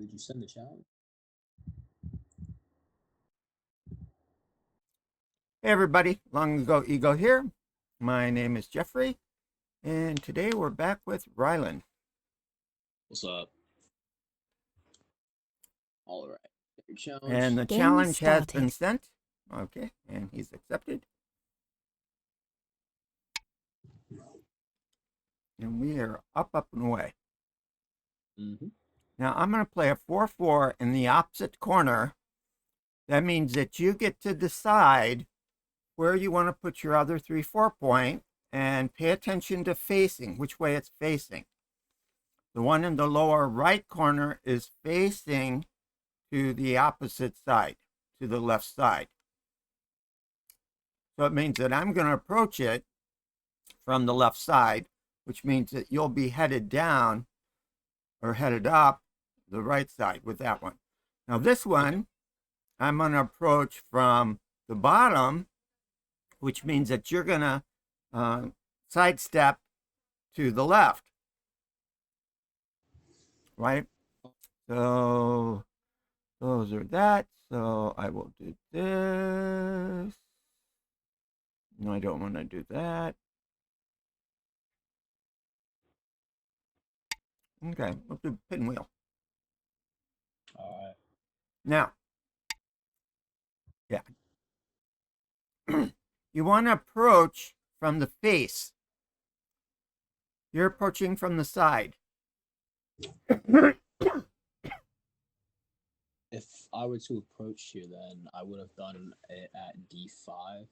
did you send the challenge? Hey everybody, Long Ago Ego here. My name is Jeffrey, and today we're back with Rylin. What's up? All right. Your And challenge. the Game challenge has been started. sent. Okay, and he's accepted. And we are up, and away. Mm-hmm. Now I'm going to play a 4-4 in the opposite corner. That means that you get to decide where you want to put your other 3-4 point and pay attention to facing, which way it's facing. The one in the lower right corner is facing to the opposite side, to the left side. So it means that I'm going to approach it from the left side, which means that you'll be headed down or headed up the right side with that one. Now this one, I'm going to approach from the bottom, which means that you're going to sidestep to the left, right? So those are that. So I will do this. No, I don't want to do that. Okay, we'll do pinwheel. All right. Now, yeah, you want to approach from the face. You're approaching from the side. If I were to approach here, then I would have done it at D5.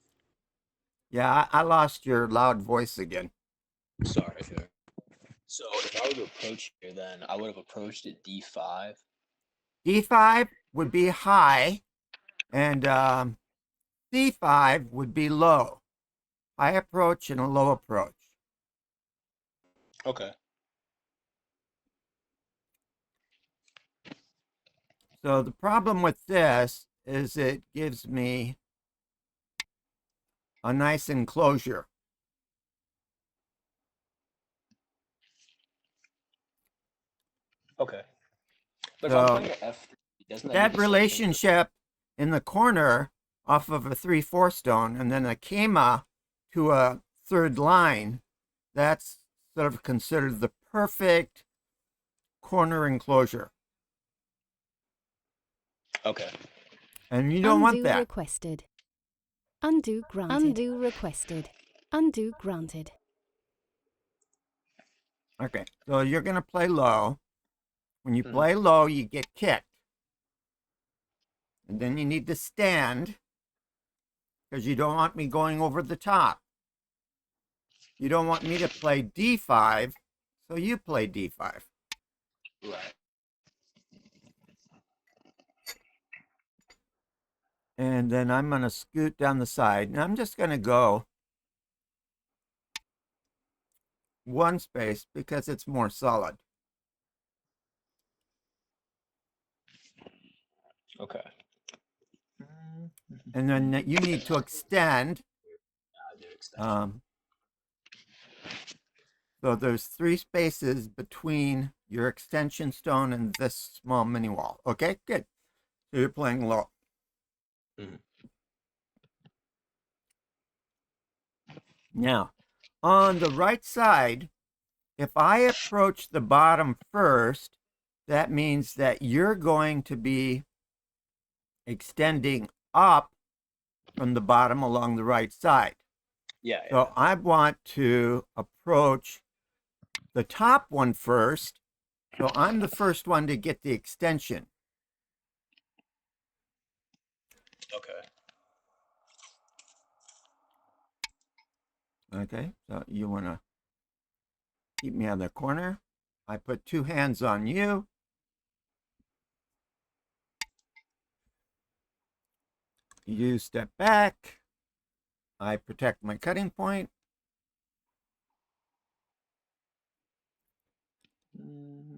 Yeah, I lost your loud voice again. Sorry, sir. So if I were to approach here, then I would have approached at D5. D5 would be high, and C5 would be low. High approach and a low approach. Okay. So the problem with this is it gives me a nice enclosure. Okay. But if I'm So playing at F3, doesn't that do that the same thing for? relationship in the corner off of a 3-4 stone and then a kema to a third line, that's sort of considered the perfect corner enclosure. Okay. And you don't want Undo that. requested. Undo granted. Undo requested. Undo granted. Okay, so you're going to play low. When you Mhm. play low, you get kicked. And then you need to stand because you don't want me going over the top. You don't want me to play D5, so you play D5. Right. And then I'm going to scoot down the side. And I'm just going to go one space because it's more solid. Okay. And then you need to extend. I do extend. So there's 3 spaces between your extension stone and this small mini wall. Okay, good. So you're playing low. Mhm. Now, on the right side, if I approach the bottom first, that means that you're going to be extending up from the bottom along the right side. Yeah, yeah. So I want to approach the top one first. So I'm the first one to get the extension. Okay. Okay, so you want to keep me on the corner. I put 2 hands on you. You step back. I protect my cutting point. Mm.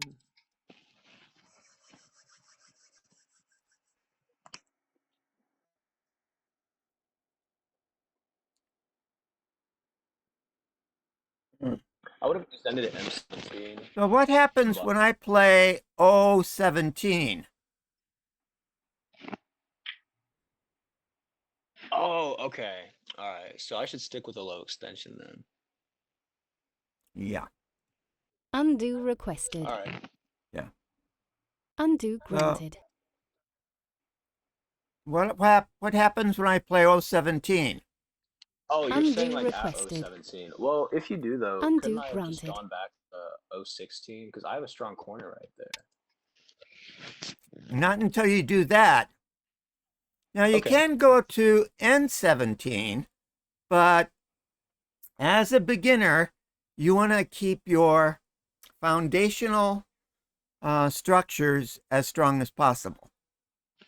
I would have extended it M17. So what happens But when I play O17? oh, okay. All right. So I should stick with a low extension then. Yeah, Undo requested. All right. yeah. Undo So granted. what happens when I play O17? Oh, you're saying Undo like at requested. 017. Well, if you do though, couldn't Undo I have just granted. gone back to 016? Because I have a strong corner right there. Not until you do that. Now you Okay. can go to N17, but as a beginner, you want to keep your foundational structures as strong as possible.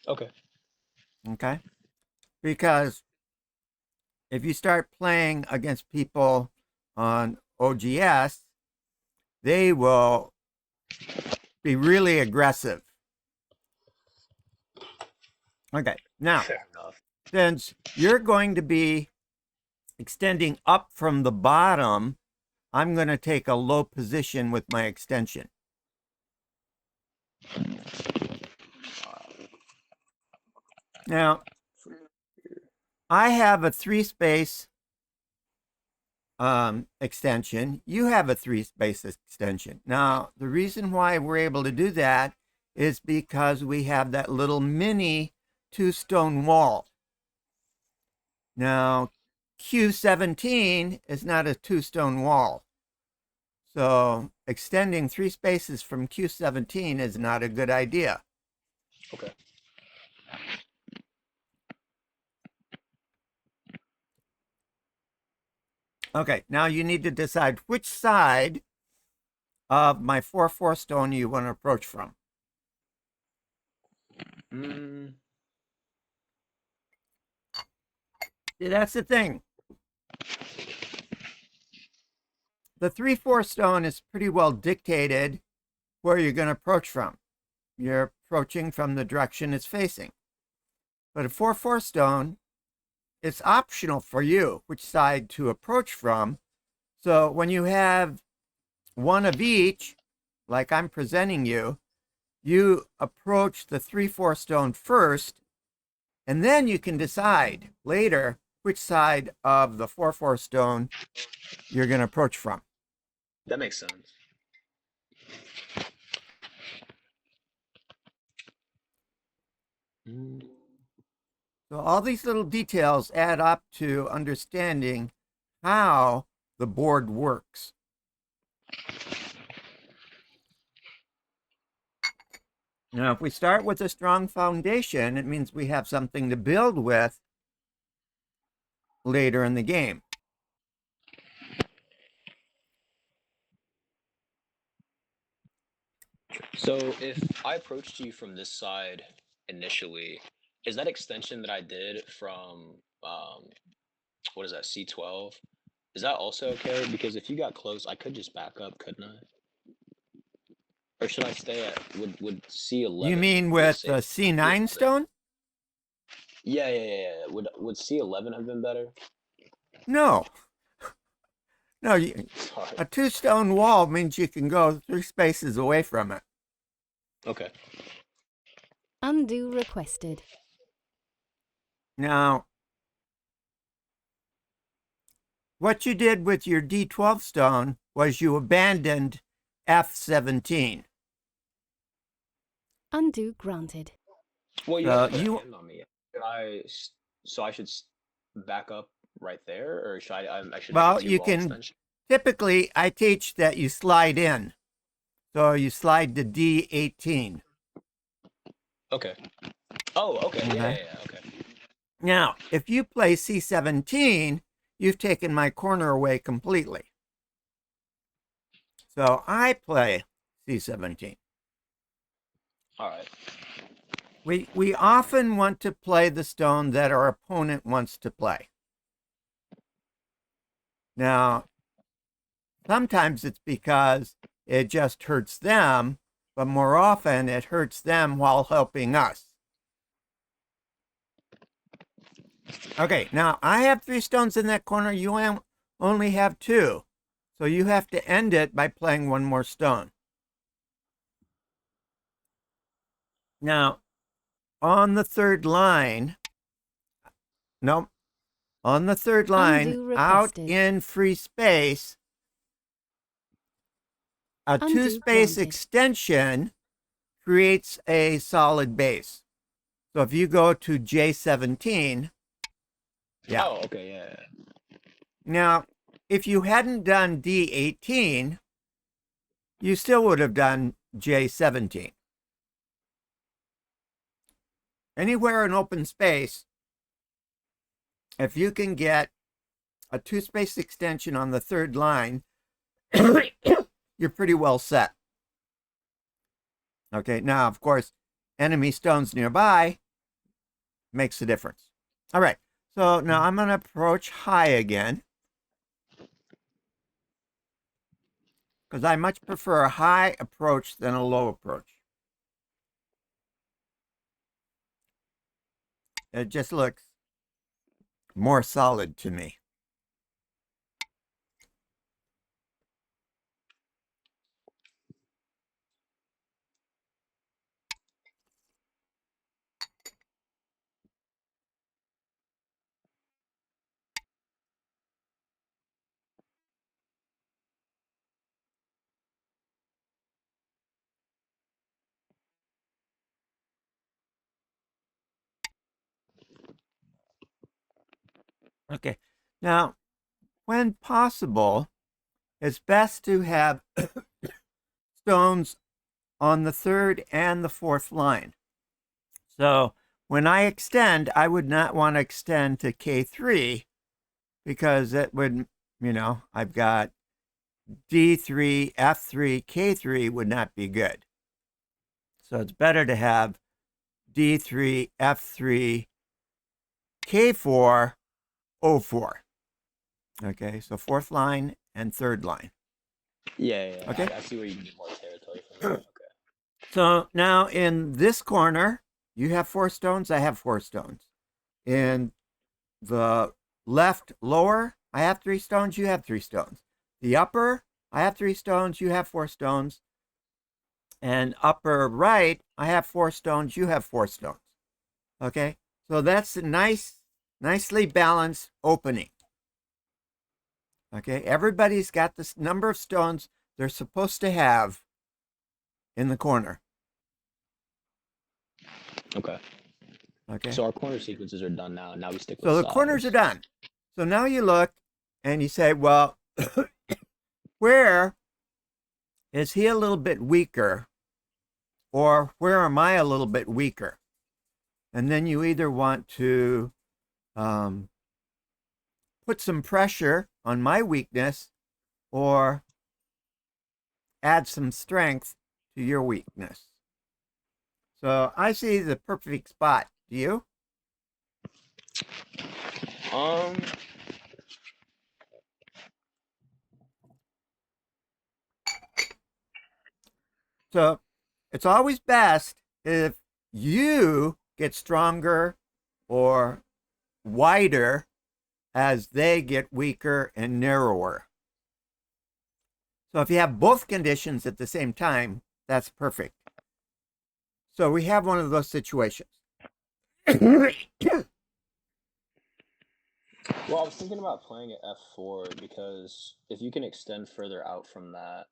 Okay. Okay? Because if you start playing against people on OGS, they will be really aggressive. Okay, now, Fair enough. since you're going to be extending up from the bottom, I'm going to take a low position with my extension. Now, I have a 3-space extension. You have a 3-space extension. Now, the reason why we're able to do that is because we have that little mini 2-stone wall. Now, Q17 is not a 2-stone wall. So extending 3 spaces from Q17 is not a good idea. Okay. Okay, now you need to decide which side of my 4-4 stone you want to approach from. Mm, See, that's the thing. The 3-4 stone is pretty well dictated where you're going to approach from. You're approaching from the direction it's facing. But a 4-4 stone, it's optional for you which side to approach from. So when you have one of each, like I'm presenting you, you approach the 3-4 stone first, and then you can decide later which side of the 4-4 stone you're going to approach from. that makes sense. Mm. So all these little details add up to understanding how the board works. Now, if we start with a strong foundation, it means we have something to build with later in the game. So if I approached you from this side initially, is that extension that I did from what is that, C12? Is that also okay? Because if you got close, I could just back up, couldn't I? Or should I stay at would You C11 mean be a with safe the C9 stone? Yeah. Would C11 have been better? No. No, Sorry. a 2-stone wall means you can go 3 spaces away from it. Okay. Undo requested. Now, what you did with your D12 stone was you abandoned F17. Undo granted. Well, you So guys put a hand on me. So I should back up right there, or should I should make a well, you T-wall can, extension? typically, I teach that you slide in. So you slide to D18. Okay. Oh, okay. Okay. Yeah. Okay. Now, if you play C17, you've taken my corner away completely. So I play C17. All right. We often want to play the stone that our opponent wants to play. Now, sometimes it's because it just hurts them, but more often it hurts them while helping us. Okay, now I have 3 stones in that corner. You only have 2. So you have to end it by playing one more stone. Now, on the third line, no, on the third line, Undo out requested. in free space, a Undo two-space granted. extension creates a solid base. So if you go to J17, yeah. Oh, okay, yeah. Now, if you hadn't done D18, you still would have done J17. Anywhere in open space, if you can get a two-space extension on the third line, you're pretty well set. Okay, now, of course, enemy stones nearby makes a difference. All right, so now I'm going to approach high again, because I much prefer a high approach than a low approach. It just looks more solid to me. Okay, now, when possible, it's best to have stones on the third and the fourth line. So when I extend, I would not want to extend to K3 because it would, I've got D3, F3, K3 would not be good. So it's better to have D3, F3, K4, O4. Okay, so fourth line and third line. Yeah. Okay. I see where you can get more territory from there. Okay. So now in this corner, you have 4 stones, I have 4 stones. In the left lower, I have 3 stones, you have 3 stones. The upper, I have 3 stones, you have 4 stones. And upper right, I have 4 stones, you have 4 stones. Okay, so that's a nicely balanced opening. Okay, everybody's got this number of stones they're supposed to have in the corner. Okay. Okay. So our corner sequences are done now. Now we stick with So the sides. corners are done. So now you look and you say, well, where is he a little bit weaker? Or where am I a little bit weaker? And then you either want to put some pressure on my weakness or add some strength to your weakness. So I see the perfect spot. Do you? So it's always best if you get stronger or wider as they get weaker and narrower. So if you have both conditions at the same time, that's perfect. So we have one of those situations. Well, I was thinking about playing at F4 because if you can extend further out from that,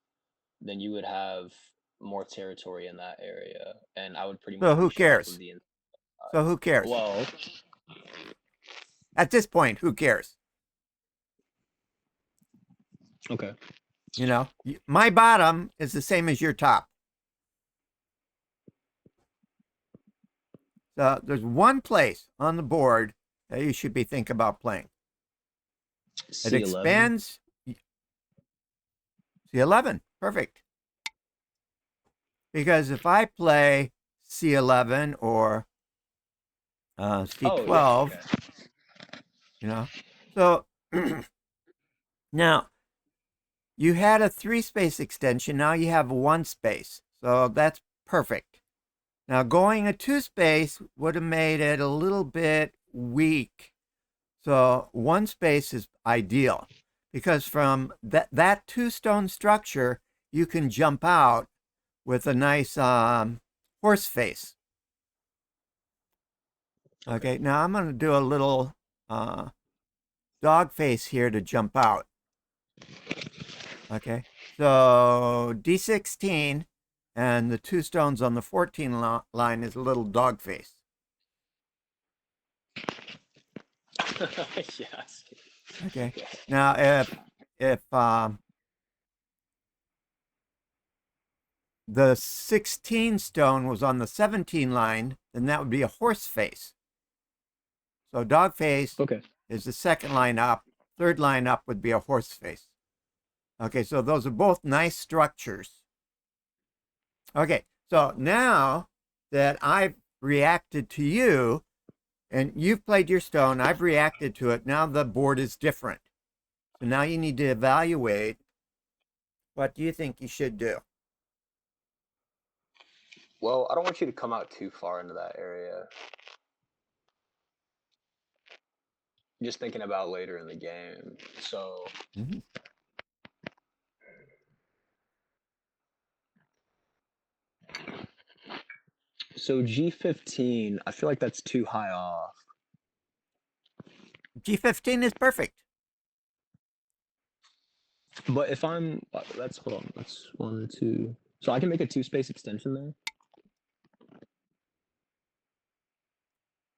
then you would have more territory in that area, and I would pretty much So who be shut off cares? of the inside. So who cares? Well, At this point, who cares? okay. My bottom is the same as your top. So there's one place on the board that you should be thinking about playing. It C11. expands. C11, perfect. Because if I play C11 or C12, Okay. So now you had a 3-space extension. Now you have a 1-space. So that's perfect. Now going a 2-space would have made it a little bit weak. So 1 space is ideal. because from that two-stone structure, you can jump out with a nice horse face. Okay, now I'm going to do a little dog face here to jump out. Okay, so D16, and the two stones on the 14 line is a little dog face. Yes. Okay, Yes. now if the 16 stone was on the 17 line, then that would be a horse face. So dog face Okay. is the second line up. Third line up would be a horse face. Okay, so those are both nice structures. Okay, so now that I've reacted to you, and you've played your stone, I've reacted to it, now the board is different. So now you need to evaluate, what do you think you should do? Well, I don't want you to come out too far into that area. Just thinking about later in the game. So Mm-hmm. G15, I feel like that's too high off. G15 is perfect. But if I'm that's hold on, that's 1, 2. So I can make a 2-space extension there?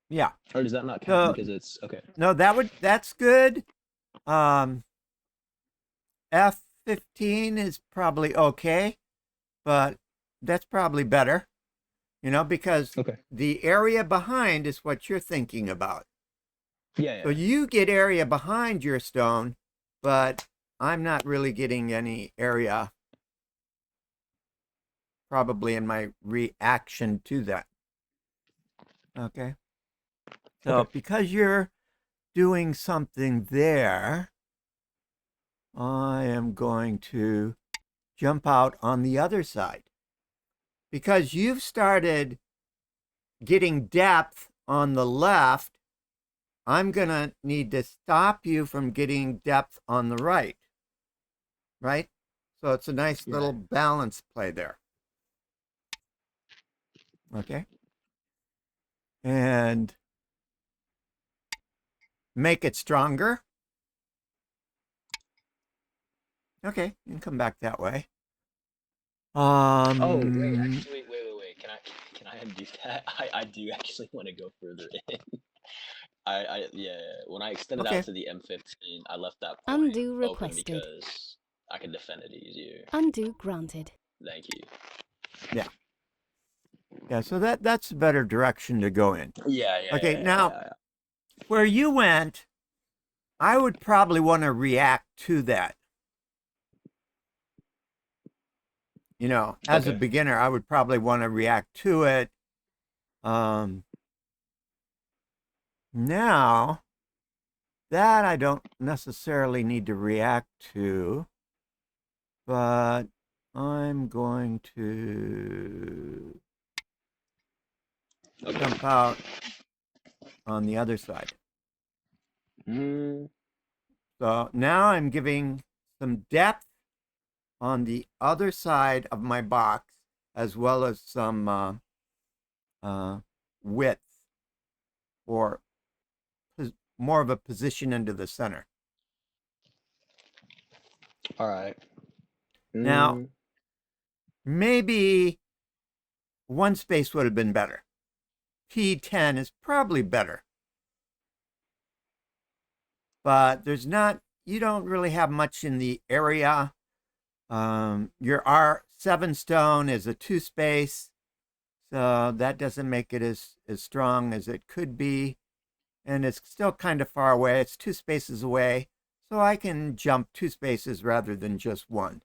Yeah. Or does that not count So because it's okay. no, that's good. F15 is probably okay, but that's probably better, because Okay. the area behind is what you're thinking about. Yeah, So yeah. you get area behind your stone, but I'm not really getting any area probably in my reaction to that. Okay. So Okay. because you're doing something there, I am going to jump out on the other side. Because you've started getting depth on the left, I'm going to need to stop you from getting depth on the right. Right? So it's a nice little Right. balance play there. Okay? And make it stronger. Okay, you can come back that way. Oh, wait, actually, wait. Can I undo that? I do actually want to go further in. Yeah, when I extended out Okay. to the M15, I left that point Undo open requested. because I could defend it easier. Undo granted. Thank you. Yeah. Yeah, so that's a better direction to go in. Okay, now Yeah. where you went, I would probably want to react to that. As a Okay. beginner, I would probably want to react to it. Now, that I don't necessarily need to react to, but I'm going to jump out on the other side. Mm, So now I'm giving some depth on the other side of my box, as well as some width, or more of a position into the center. all right. Now, Mm, maybe one space would have been better. P10 is probably better, but you don't really have much in the area. Your R7 stone is a 2-space, so that doesn't make it as strong as it could be. And it's still kind of far away. It's 2 spaces away, so I can jump 2 spaces rather than just one.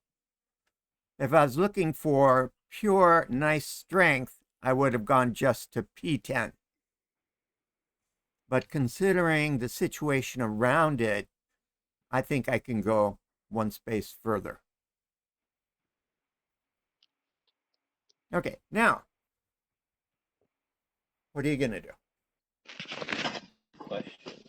If I was looking for pure nice strength, I would have gone just to P10. But considering the situation around it, I think I can go 1 space further. Okay, now, what are you going to do? question.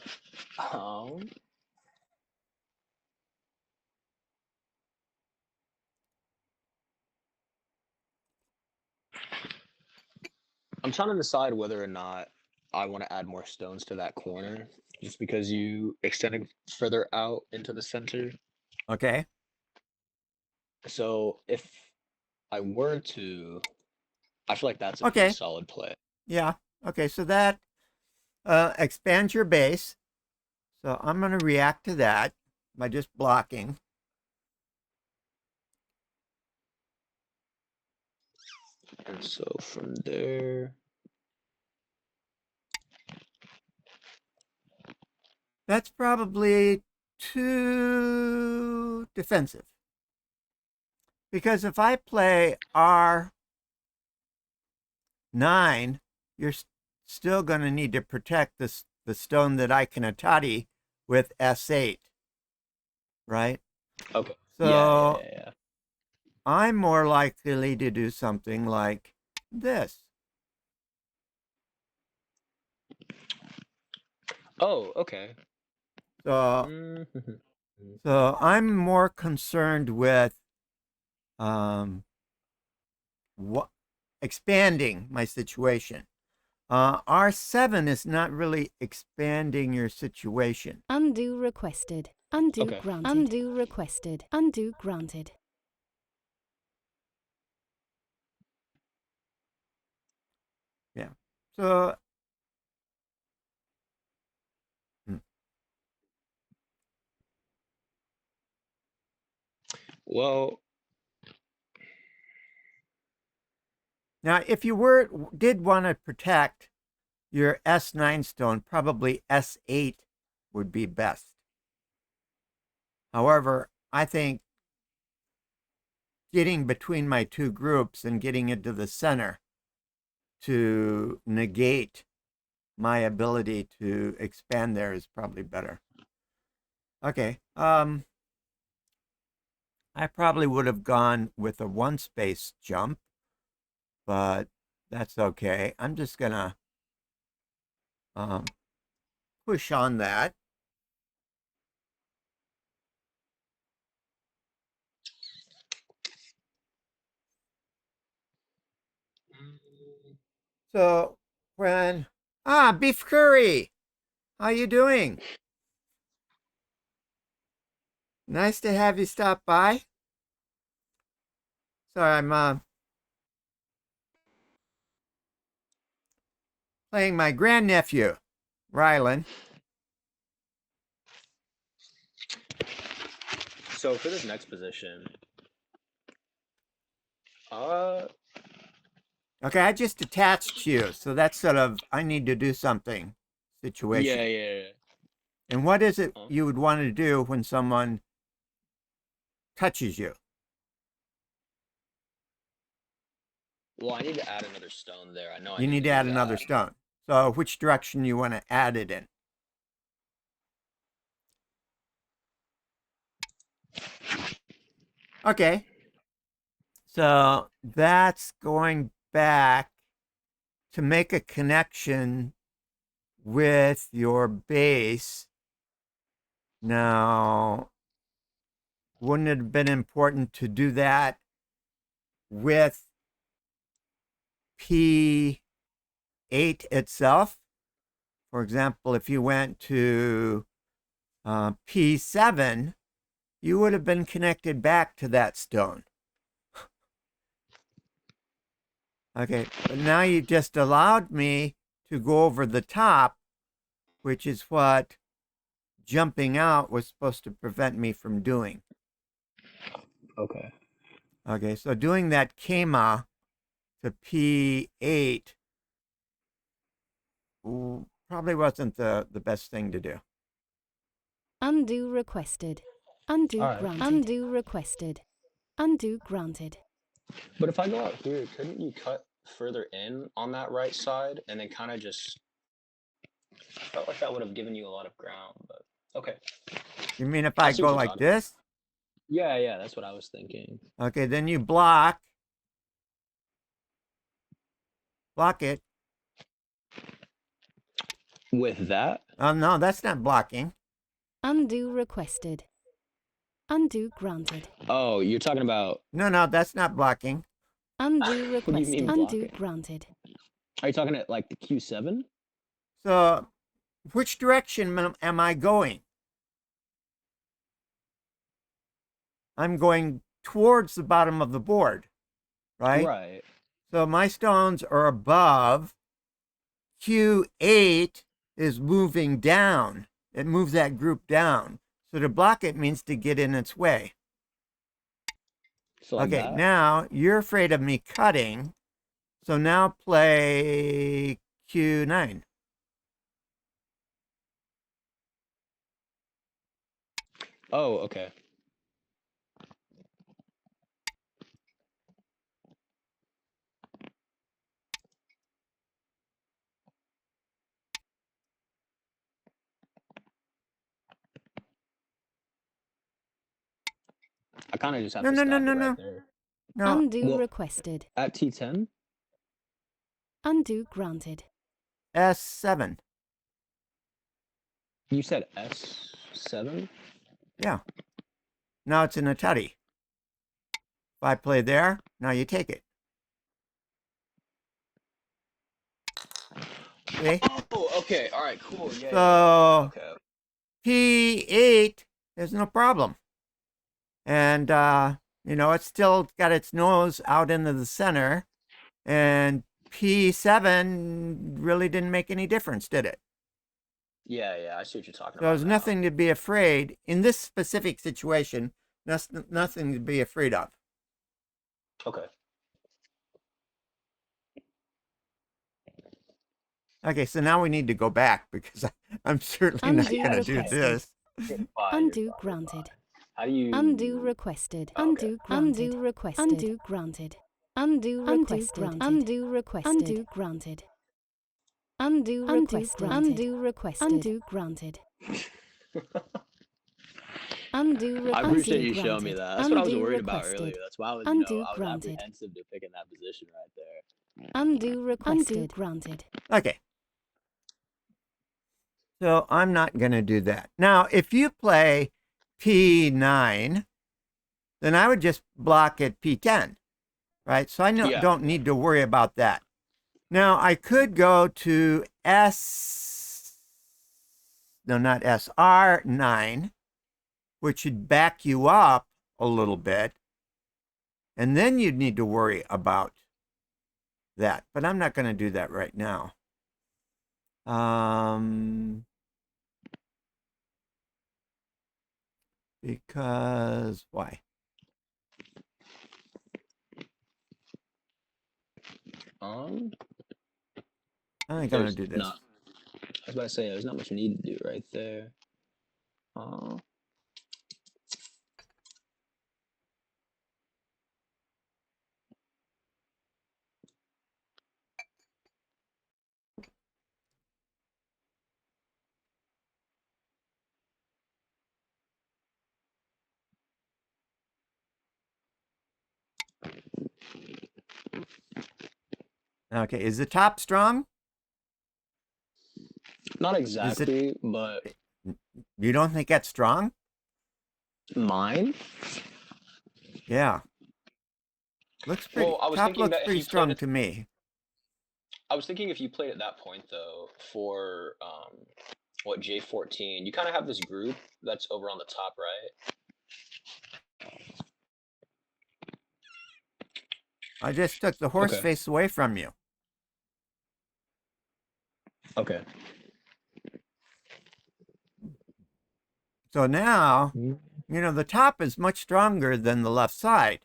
I'm trying to decide whether or not I want to add more stones to that corner, just because you extended further out into the center. Okay. So if I were to, I feel like that's a pretty Okay. solid play. Yeah. Okay. So that expands your base. So I'm going to react to that by just blocking. And so from there, That's probably too defensive. Because if I play R9, you're still going to need to protect the stone that I can Atati with S8, right? okay. Yeah, yeah, So yeah, yeah. I'm more likely to do something like this. Oh, okay. So, Mhm. so I'm more concerned with what expanding my situation. R7 is not really expanding your situation. Undo requested. Undo Okay. granted. Undo requested. Undo granted. Yeah. So, hmm. Well, Now if you did want to protect your S9 stone, probably S8 would be best. However, I think getting between my two groups and getting into the center to negate my ability to expand there is probably better. Okay. I probably would have gone with a one space jump, but that's okay. I'm just gonna push on that. So when beef curry, how you doing? Nice to have you stop by. Sorry, I'm playing my grandnephew, Rylin. so for this next position, uh, Okay, I just attached you, so that's sort of I need to do something yeah, situation. yeah, yeah. And what is it Huh? you would want to do when someone touches you? Well, I need to add another stone there. I know I You need need to to do add another that. stone. So which direction you want to add it in? Okay. So that's going back to make a connection with your base. Now, wouldn't it have been important to do that with P8 itself? For example, if you went to P7, you would have been connected back to that stone. Okay, but now you just allowed me to go over the top, which is what jumping out was supposed to prevent me from doing. Okay. Okay, so doing that Kema to P8 probably wasn't the best thing to do. Undo requested. Undo All right. granted. Undo requested. Undo granted. But if I go out here, couldn't you cut further in on that right side and then kind of just felt like that would have given you a lot of ground, but okay. You mean if I I see what go you're like talking about. this? Yeah, yeah, that's what I was thinking. Okay, then you block it. With that? Oh, no, that's not blocking. Undo requested. Undo granted. Oh, you're talking about No, that's not blocking. Undo what do you mean requested. Undo blocking? granted. Are you talking at like the Q7? So which direction am I going? I'm going towards the bottom of the board, right? Right. So my stones are above. Q8 is moving down. It moves that group down. So to block it means to get in its way. So like Okay, that? now you're afraid of me cutting. So now play Q9. Oh, okay. I kind of just have No, to no, no, stop no, it right no. there. No, Undo Well, requested. at T10, Undo granted. S7. you said S7? Yeah. Now it's in a tutty. If I play there, now you take it. See? Oh, okay. All right, cool. Yeah, yeah, yeah. So Okay. P8, there's no problem. And, it's still got its nose out into the center. And P7 really didn't make any difference, did it? Yeah, yeah. I see what you're talking So about there's now. nothing to be afraid in this specific situation. Nothing to be afraid of. Okay. Okay, so now we need to go back because I'm certainly not Undo going to do requested. this. You're fine. You're Undo fine. You're granted. fine. How do you? Undo requested. Oh, okay. Undo granted. Undo requested. Undo granted. Undo requested. Undo requested. Undo granted. Undo requested. Undo requested. Undo granted. Undo requested. I appreciate you showing me that. That's what I was Undo worried about requested. earlier. That's why I was, Undo I was granted. apprehensive to picking that position right there. Undo requested. Undo granted. Okay. So I'm not going to do that. Now, if you play P9, then I would just block at P10, right? So I Yeah. don't need to worry about that. Now, I could go to not SR9, which should back you up a little bit. And then you'd need to worry about that. But I'm not going to do that right now. Because why? Um, I think I'm going there's to do this. not. I was about to say there's not much you need to do right there. Okay, is the top strong? Not exactly, but You don't think that's strong? mine. Yeah. Looks pretty. Well, I was Top thinking looks that if pretty you played strong it, to me. I was thinking if you played at that point though for what J14, you kind of have this group that's over on the top right. I just took the horse Okay. face away from you. Okay. So now, the top is much stronger than the left side.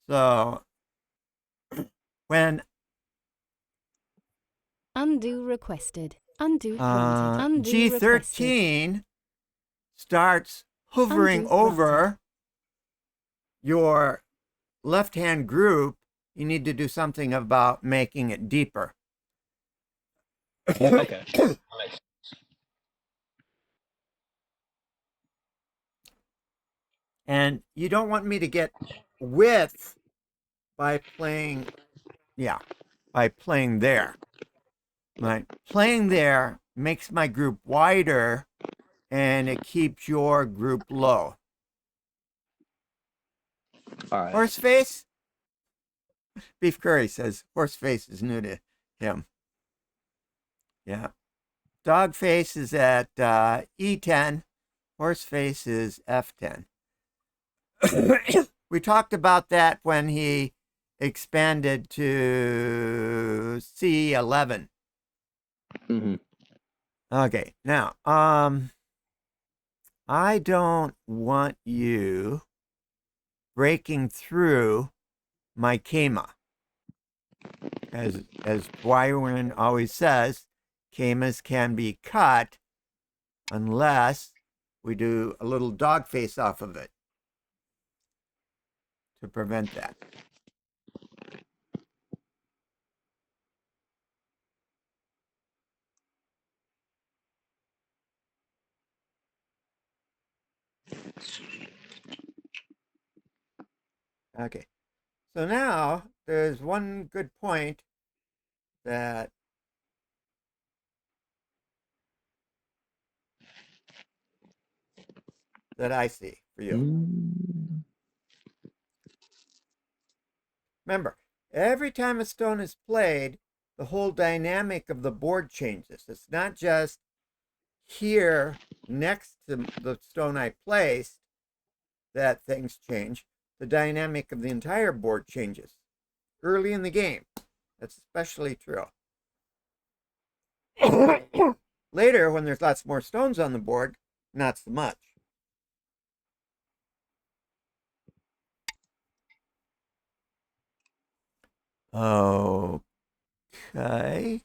So when Undo requested. Undo granted. Undo G13 requested. starts hovering Undo over granted. your left-hand group, you need to do something about making it deeper. Okay. And you don't want me to get width by playing, by playing there. Right? Playing there makes my group wider and it keeps your group low. All right. Horseface? Beef Curry says Horseface is new to him. Yeah. Dog face is at E10. Horse face is F10. We talked about that when he expanded to C11. Mm-hmm. Okay, now, I don't want you breaking through my Kema. As Rylin always says, Kemas can be cut unless we do a little dog face off of it to prevent that. Okay, so now there's one good point that I see for you. Mm. Remember, every time a stone is played, the whole dynamic of the board changes. It's not just here next to the stone I placed that things change. The dynamic of the entire board changes early in the game. That's especially true. Later, when there's lots more stones on the board, not so much. Okay.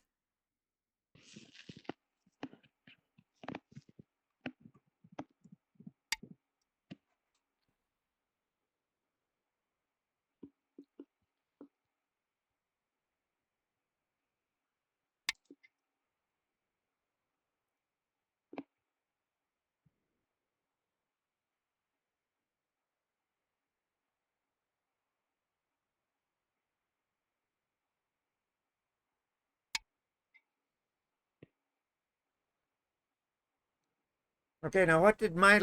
Okay, now what did my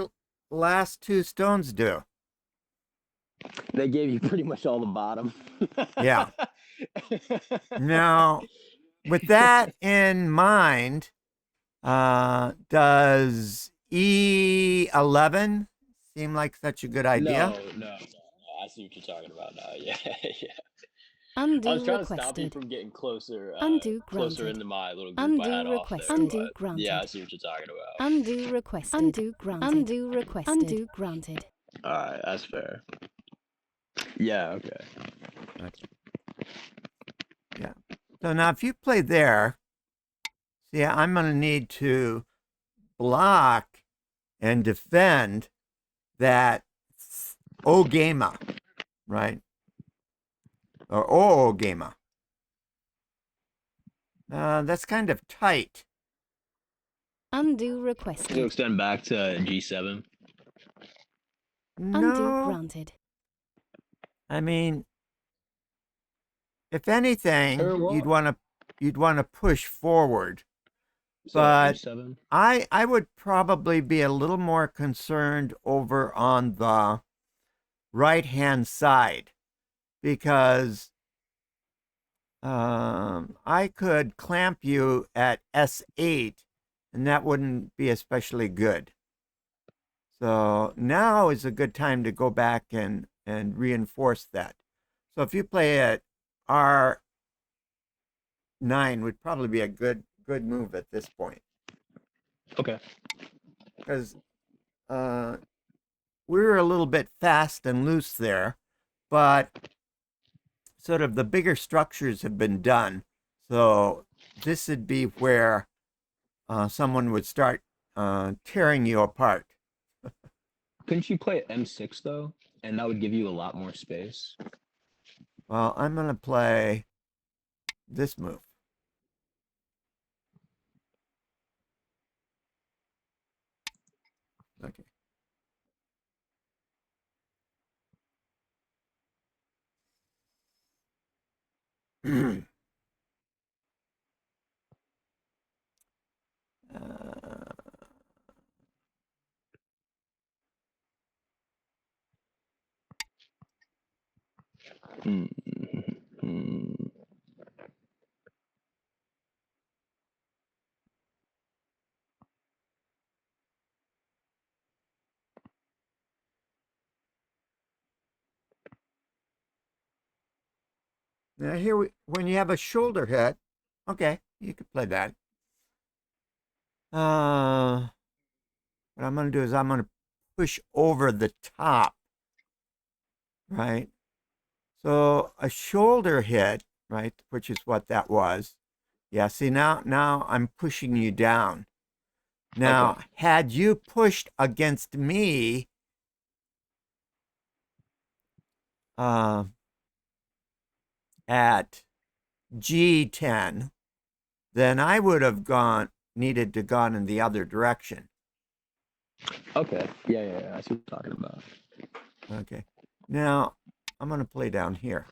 last two stones do? They gave you pretty much all the bottom. Yeah. Now, with that in mind, does E11 seem like such a good idea? No. I see what you're talking about now. Yeah, yeah. I Undo was trying to stop you requested. from getting closer, Undo closer granted. into my little group I Undo had off there. requested. Undo But yeah, I granted. see what you're talking about. Undo requested. Undo granted. Undo requested. Undo granted. All right, that's fair. Yeah. Okay. Okay. Yeah. So now if you play there, see, I'm going to need to block and defend that Ogema, right? Or Ogema. That's kind of tight. Undo To requested. extend back to G7. Undo No, granted. I mean, if anything, Well, you'd want to push forward. so But H7. I would probably be a little more concerned over on the right hand side because I could clamp you at S8 and that wouldn't be especially good. So now is a good time to go back and reinforce that. So if you play at R9 would probably be a good move at this point. Okay. Because we were a little bit fast and loose there, but sort of the bigger structures have been done. So this would be where someone would start tearing you apart. Couldn't you play M6 though, and that would give you a lot more space? Well, I'm going to play this move. Okay. Hmm. Now here, when you have a shoulder hit, okay, you could play that. What I'm going to do is I'm going to push over the top, right? So a shoulder hit, right, which is what that was. Yeah, see, now I'm pushing you down. Now, Okay. had you pushed against me, at G10, then I would have needed to gone in the other direction. Okay. Yeah. I see what you're talking about. Okay. Now, I'm going to play down here.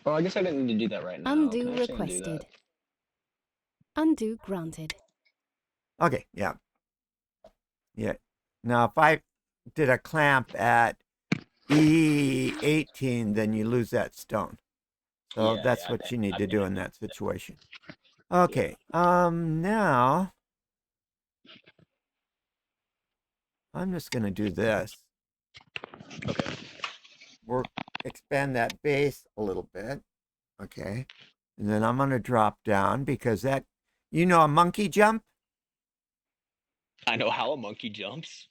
Oh, I guess I didn't need to do that right now. Undo Can I actually undo that? requested. Undo granted. Okay, yeah. Yeah. Now, if I did a clamp at E18, then you lose that stone. So that's what you need I to think do I in did. that situation. Yeah. Okay. Now I'm just going to do this. Okay. Expand that base a little bit. Okay. And then I'm going to drop down because that, a monkey jump? I know how a monkey jumps.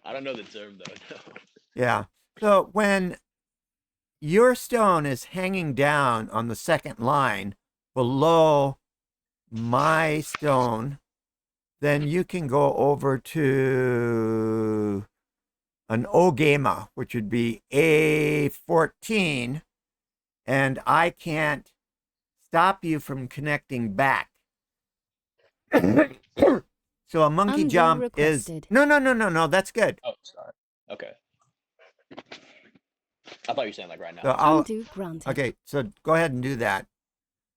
I don't know the term though. No. Yeah. So when your stone is hanging down on the second line below my stone, then you can go over to an O-gamma, which would be A14, and I can't stop you from connecting back. So a monkey Undo jump requested. is no. That's good. Oh, sorry. Okay. I thought you were saying like right now. So That's fine. Undo granted. okay. So go ahead and do that.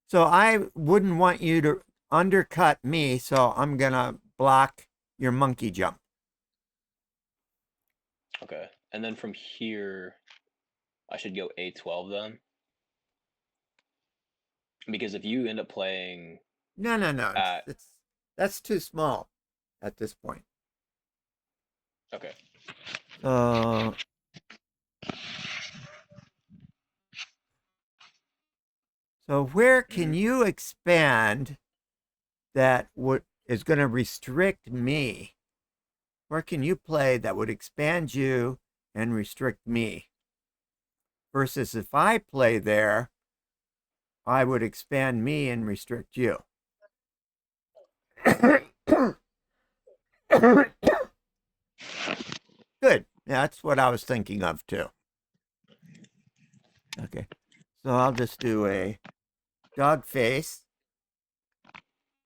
So I wouldn't want you to undercut me. So I'm gonna block your monkey jump. Okay. And then from here, I should go A12 then. Because if you end up playing No. at That's too small at this point. okay. So where can Mm, you expand that is going to restrict me? Where can you play that would expand you and restrict me? Versus if I play there, I would expand me and restrict you. Good. That's what I was thinking of too. Okay. So I'll just do a dog face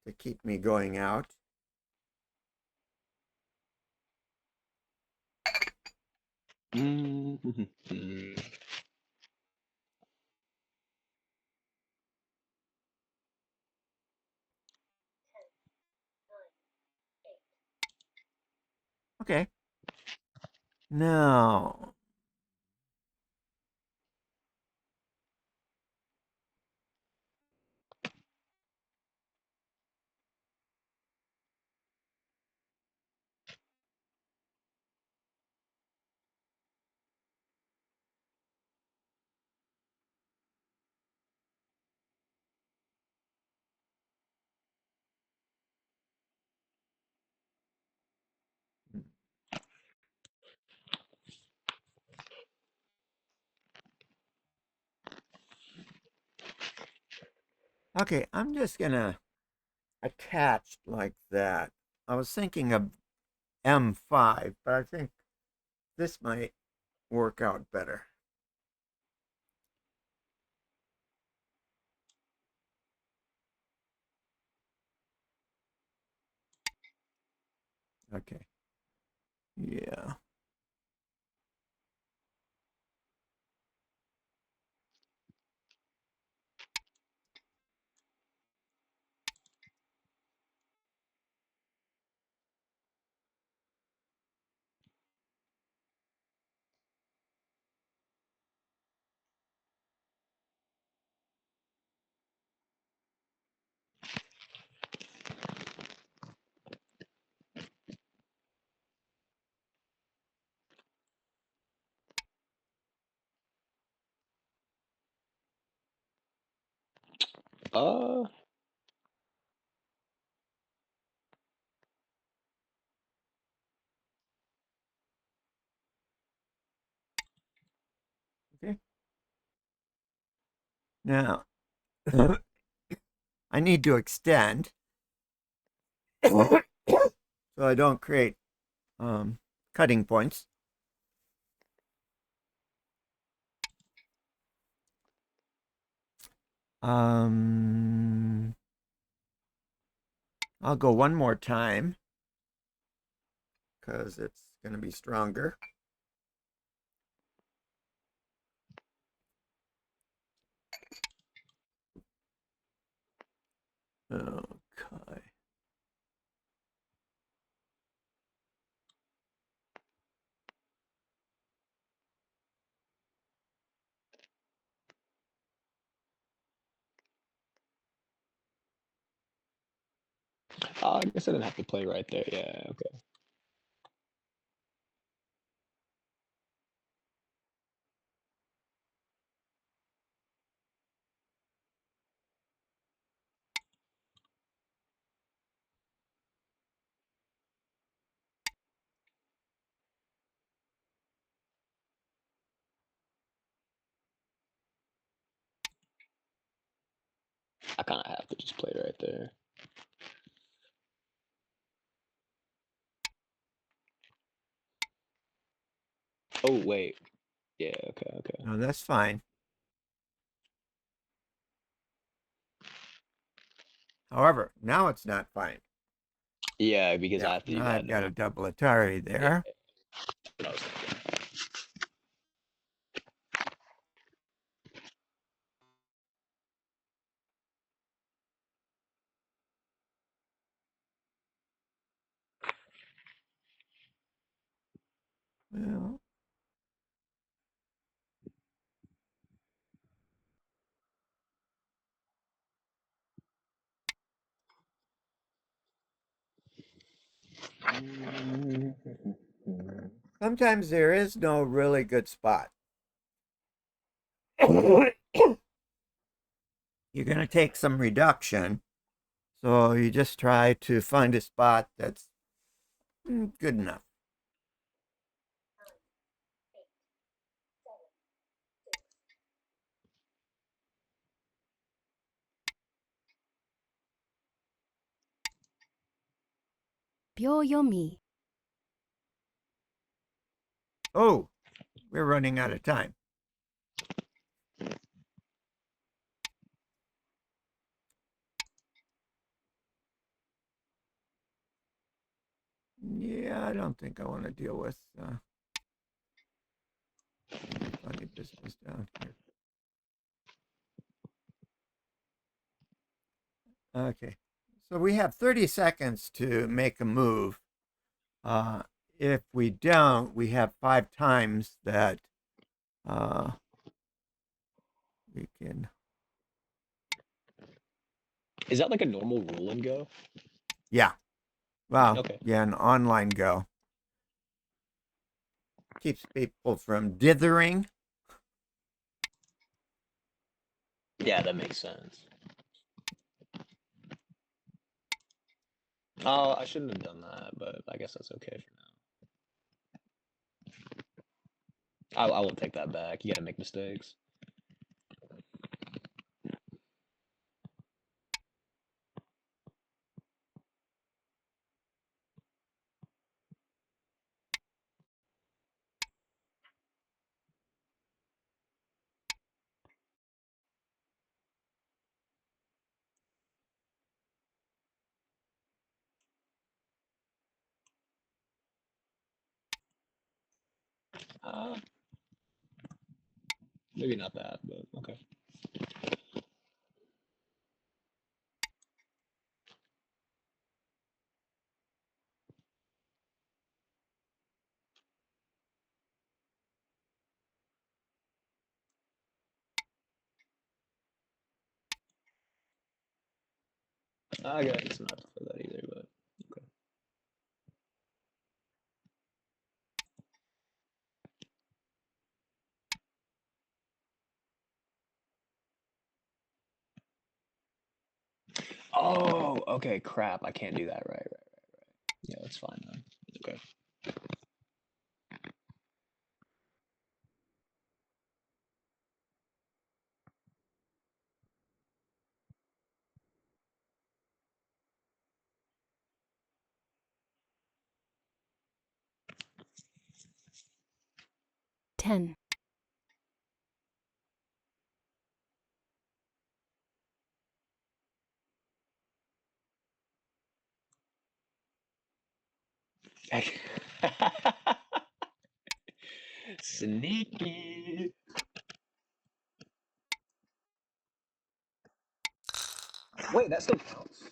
to keep me going out. Okay. Now, okay, I'm just going to attach like that. I was thinking of M5, but I think this might work out better. Okay. Yeah. Uh, Okay. Now, I need to extend so I don't create cutting points. I'll go one more time because it's going to be stronger. Okay. I guess I didn't have to play right there. Yeah, okay. I kind of have to just play right there. Oh, wait. Yeah, okay, okay. No, that's fine. However, now it's not fine. Yeah, because I Yeah, have to do now that I've got a now. double Atari Yeah, there. that's what I was thinking. Well, sometimes there is no really good spot. You're going to take some reduction. So you just try to find a spot that's good enough. Byo-yomi. Oh, we're running out of time. Yeah, I don't think I want to deal with any funny business down here. Okay, so we have 30 seconds to make a move. Uh, if we don't, we have 5 times that we can. Is that like a normal roll and go? Yeah, well, Okay. yeah, an online go keeps people from dithering. Yeah, that makes sense. Oh, I shouldn't have done that, but I guess that's okay for now. I won't take that back. You gotta make mistakes. Uh, Maybe not that, but okay. I guess not for that either, but okay. Oh, okay, crap. I can't do that. Right. Yeah, that's fine then. Okay. Ten. Sneaky. Wait, that still counts.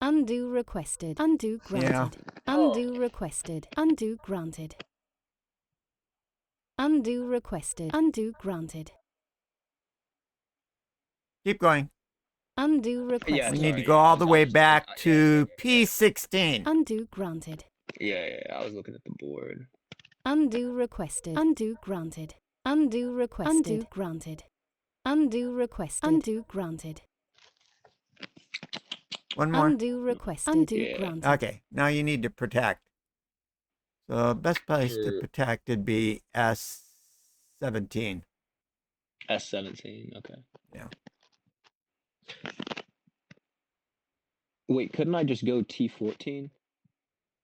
Undo requested. Undo granted. Undo requested. Undo granted. Undo requested. Undo granted. Keep going. Undo Yeah, requested. We need to sorry. go Yeah, all the way back to yeah. P16. Undo granted. Yeah, I was looking at the board. Undo requested. Undo granted. Undo requested. Undo granted. Undo requested. Undo granted. One more. Undo requested. Undo Yeah. granted. Okay, now you need to protect. So best place to protect would be S17. S17. Okay. Yeah. Wait, couldn't I just go T14?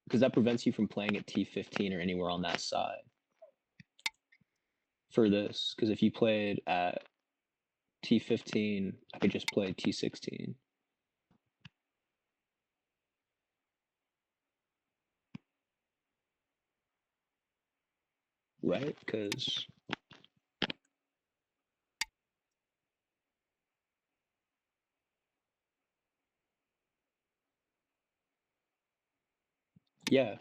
Because that prevents you from playing at T15 or anywhere on that side. For this, because if you played at T15, I could just play T16. Right? Because yeah.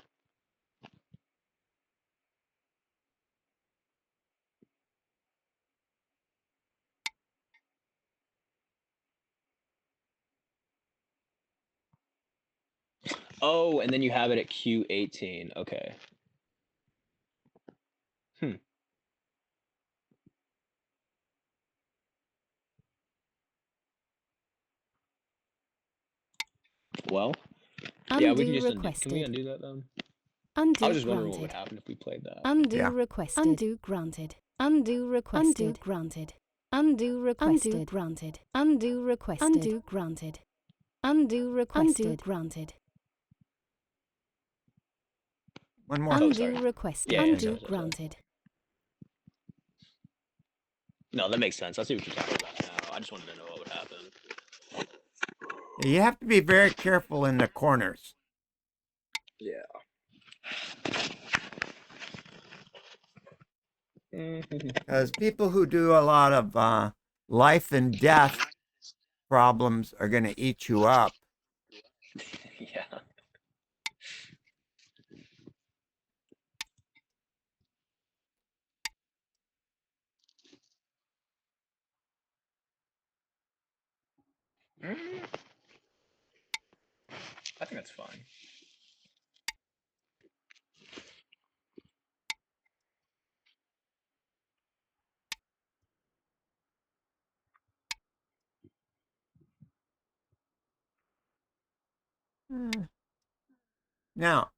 Oh, and then you have it at Q18. Okay. Well, yeah, we can Undo just undo. Can we requested. undo that then? I Undo was just wondering what would granted. happen if we played that. Undo Yeah. requested. Undo granted. Undo requested. Undo granted. Undo requested. Undo granted. Undo requested. Undo granted. Undo requested. Undo granted. One more. Oh, Undo sorry. requested. Yeah, Undo sorry. granted. No, that makes sense. I see what you're talking about now. I just wanted to know what would happen. You have to be very careful in the corners. Yeah. Because people who do a lot of life and death problems are going to eat you up. Yeah. I think that's fine. Now,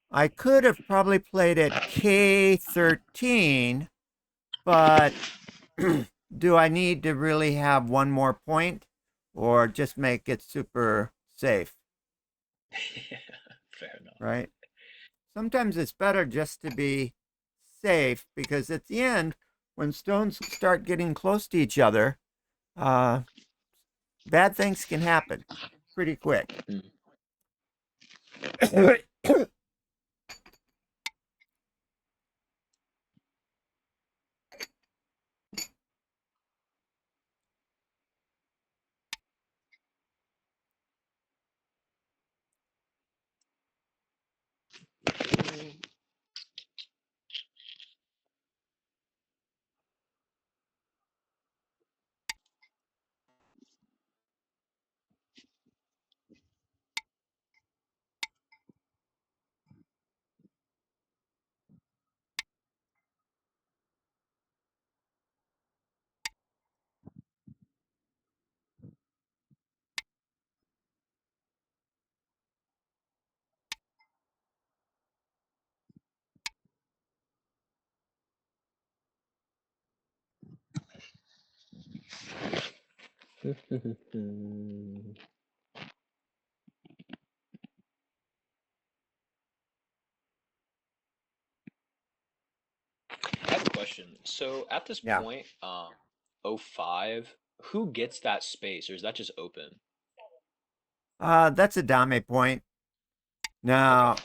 I could have probably played at K13, but do I need to really have one more point or just make it super safe? Fair enough. Right? Sometimes it's better just to be safe because at the end, when stones start getting close to each other, bad things can happen pretty quick. I have a question. So at this Yeah. point, oh 05, who gets that space, or is that just open? That's a dame point. Okay. Now,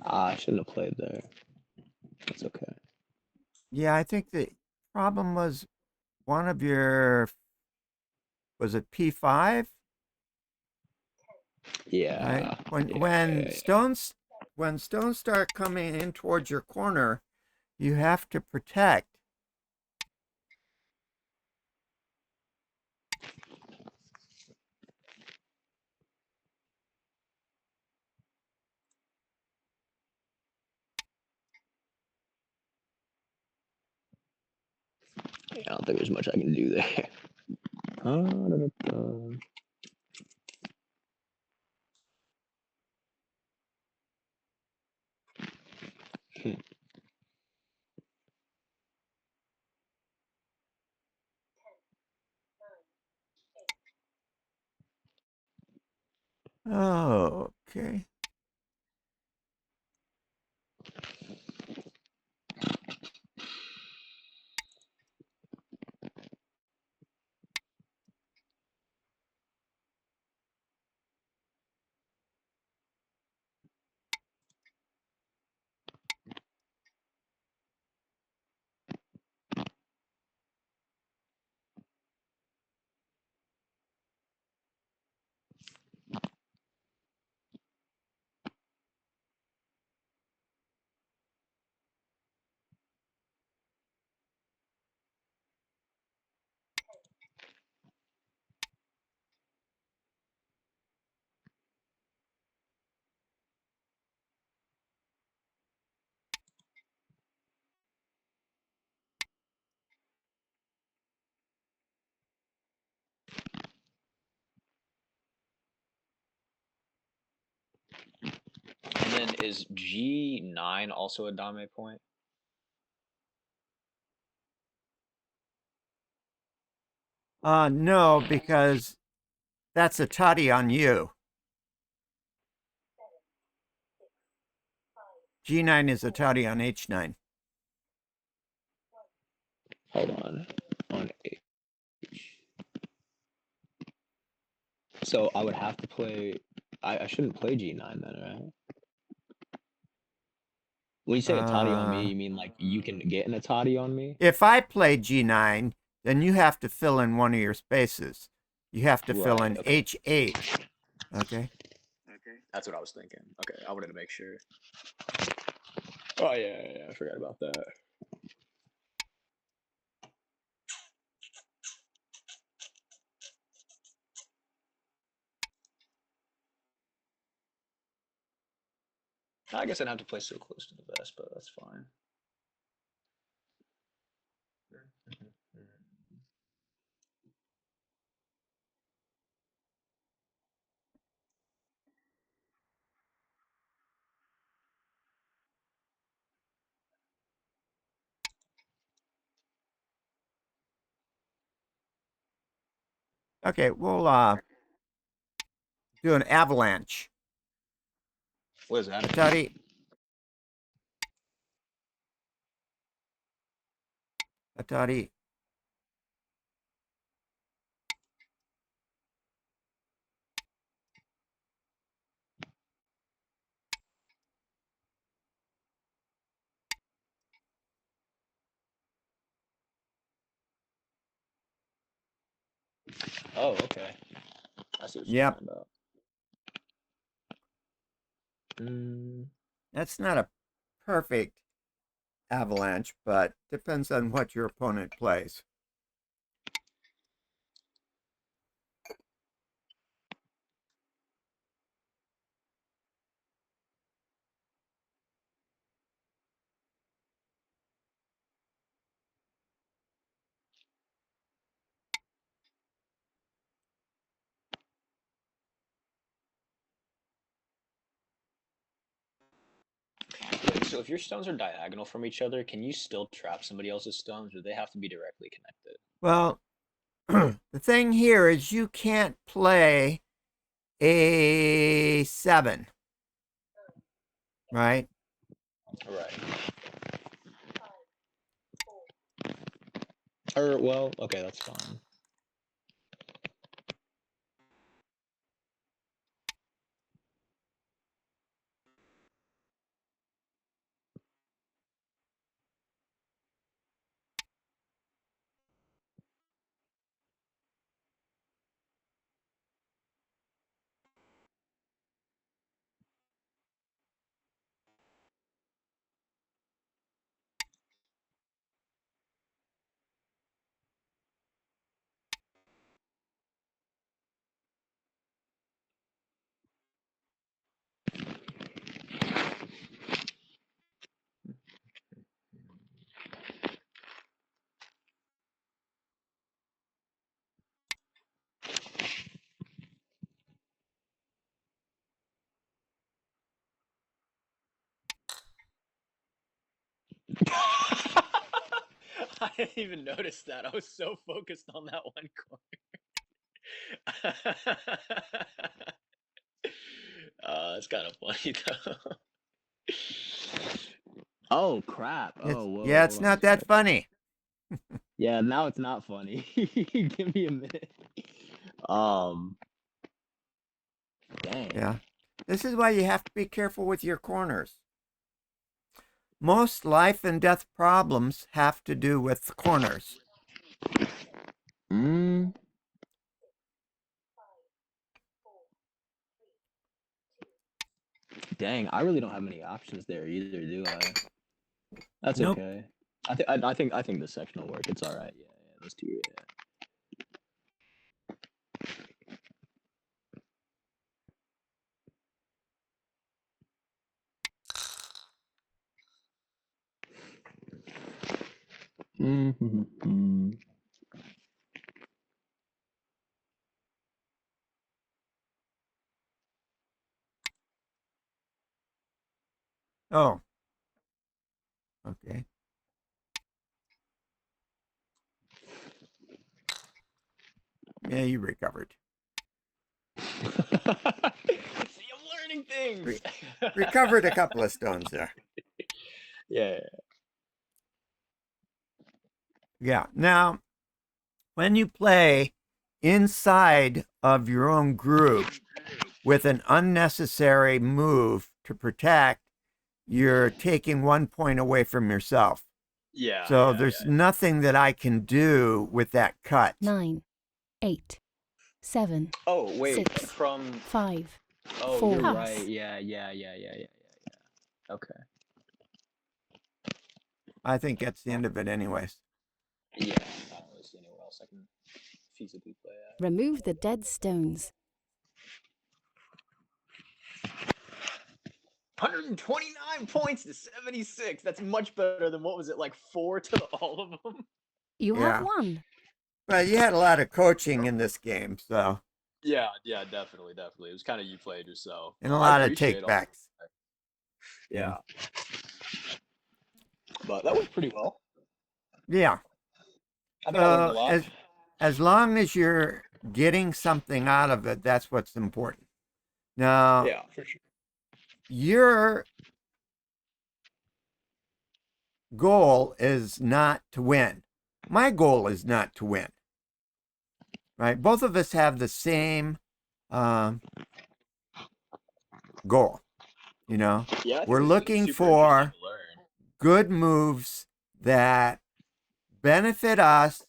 Ah, I shouldn't have played there. It's okay. yeah, I think the problem was one of your, was it P5? Right? Yeah. When Yeah, when yeah, yeah. stones when stones start coming in towards your corner, you have to protect. I don't think there's much I can do there. Da-da-da-da. Oh, okay. And then is G9 also a dame point? No, because that's a tutty on you. G9 is a tutty on H9. Hold on. On H. So I would have to play. I shouldn't play G9 then, right? When you say Atati on me, Uh, you mean like you can get an Atati on me? if I play G9, then you have to fill in one of your spaces. You have to fill Right. in Okay. H8. Okay. That's what I was thinking. Okay. I wanted to make sure. Oh yeah. I forgot about that. I guess I'd have to play so close to the vest, but that's fine. Okay, we'll do an avalanche. What is that? Atari. Atari. Oh, okay. I see what you're Yep. talking about. Mm. That's not a perfect avalanche, but depends on what your opponent plays. Wait, so if your stones are diagonal from each other, can you still trap somebody else's stones, or do they have to be directly connected? Well, the thing here is you can't play a 7, right? Right. Or well, okay, that's fine. I didn't even notice that. I was so focused on that one corner. It's kind of funny though. Oh crap! Oh whoa! Yeah, it's Hold on a not that second. funny. Yeah, now it's not funny. Give me a minute. Um, dang. Yeah. This is why you have to be careful with your corners. Most life and death problems have to do with corners. Mm, dang, I really don't have many options there either, do I? That's Nope. okay. I think this section will work. It's all right. Yeah, yeah. Those two. Yeah. Mm-hmm. Oh, okay. Yeah, you recovered. See, I'm learning things. Re- recovered a couple of stones there. Yeah. Yeah. Now, when you play inside of your own group with an unnecessary move to protect, you're taking 1 point away from yourself. Yeah, So yeah, there's yeah. nothing that I can do with that cut. 9, 8, 7, Oh, wait, 6, from 5, oh, 4. you're Pass. right. Yeah, yeah, yeah, yeah, yeah, yeah, yeah. Okay. I think that's the end of it, anyways. Yeah, I don't really see anywhere else I can feasibly play at. Remove the dead stones. 129 points to 76. That's much better than what was it, like 4 to all of them? You have Yeah. won. But you had a lot of coaching in this game, so, Yeah, yeah, definitely, definitely. It was kind of you played yourself. and a I lot of appreciate all. takebacks. Yeah. But that went pretty well. Yeah. I think I learned a So lot. as long as you're getting something out of it, that's what's important. Now, Yeah, for sure. your goal is not to win. My goal is not to win. Right? Both of us have the same goal. You know, Yeah, I think we're this is gonna be looking super interesting for to learn. good moves that benefit us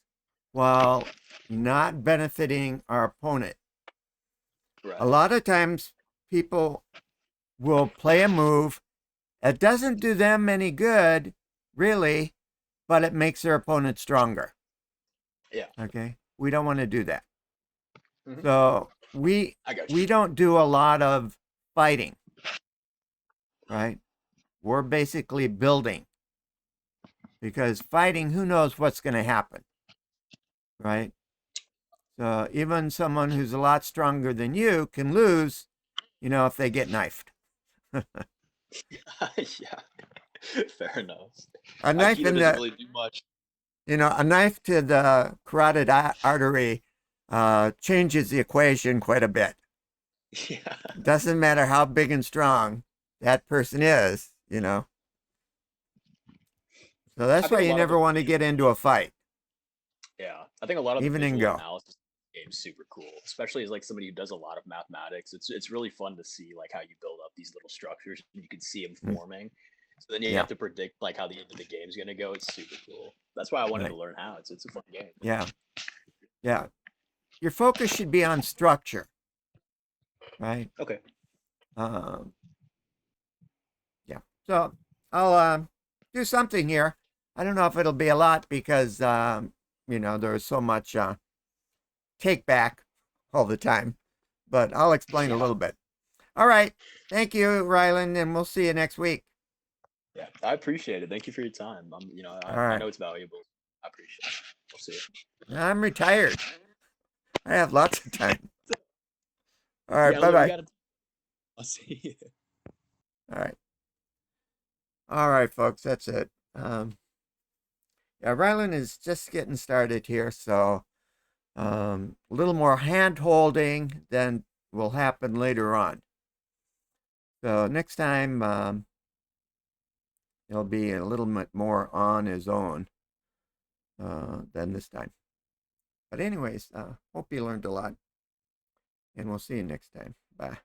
while not benefiting our opponent. Right. A lot of times people will play a move It doesn't do them any good, really, but it makes their opponent stronger. Yeah. Okay, we don't want to do that. Hmm. So I got we you. don't do a lot of fighting, right? We're basically building, because fighting, who knows what's going to happen, right? So even someone who's a lot stronger than you can lose, if they get knifed. Yeah. Fair enough. A knife Aikido in doesn't the, really do much. a knife to the carotid artery changes the equation quite a bit. Yeah. Doesn't matter how big and strong that person is. So I that's why think a you lot of never the want to get into a fight, Yeah, I think a lot of the even in visual Go. analysis of the game is super cool, especially as like somebody who does a lot of mathematics. It's really fun to see like how you build up these little structures and you can see them Mm, forming. So then you yeah, have to predict like how the end of the game is gonna go. It's super cool. That's why I wanted to right. learn how. It's a fun game. Yeah, yeah. Your focus should be on structure, right? Okay. Um, yeah. So I'll do something here. I don't know if it'll be a lot because there's so much take back all the time, but I'll explain a Yeah. little bit. All right. Thank you, Rylin, and we'll see you next week. Yeah. I appreciate it. Thank you for your time. All I right. know it's valuable. I appreciate it. We'll see you. I'm retired. I have lots of time. All You right. gotta Bye learn. You bye. gotta. I'll see you. All right. All right, folks. That's it. Yeah, Rylin is just getting started here, so a little more hand holding than will happen later on. So next time, he'll be a little bit more on his own than this time. But anyways, hope you learned a lot, and we'll see you next time. Bye.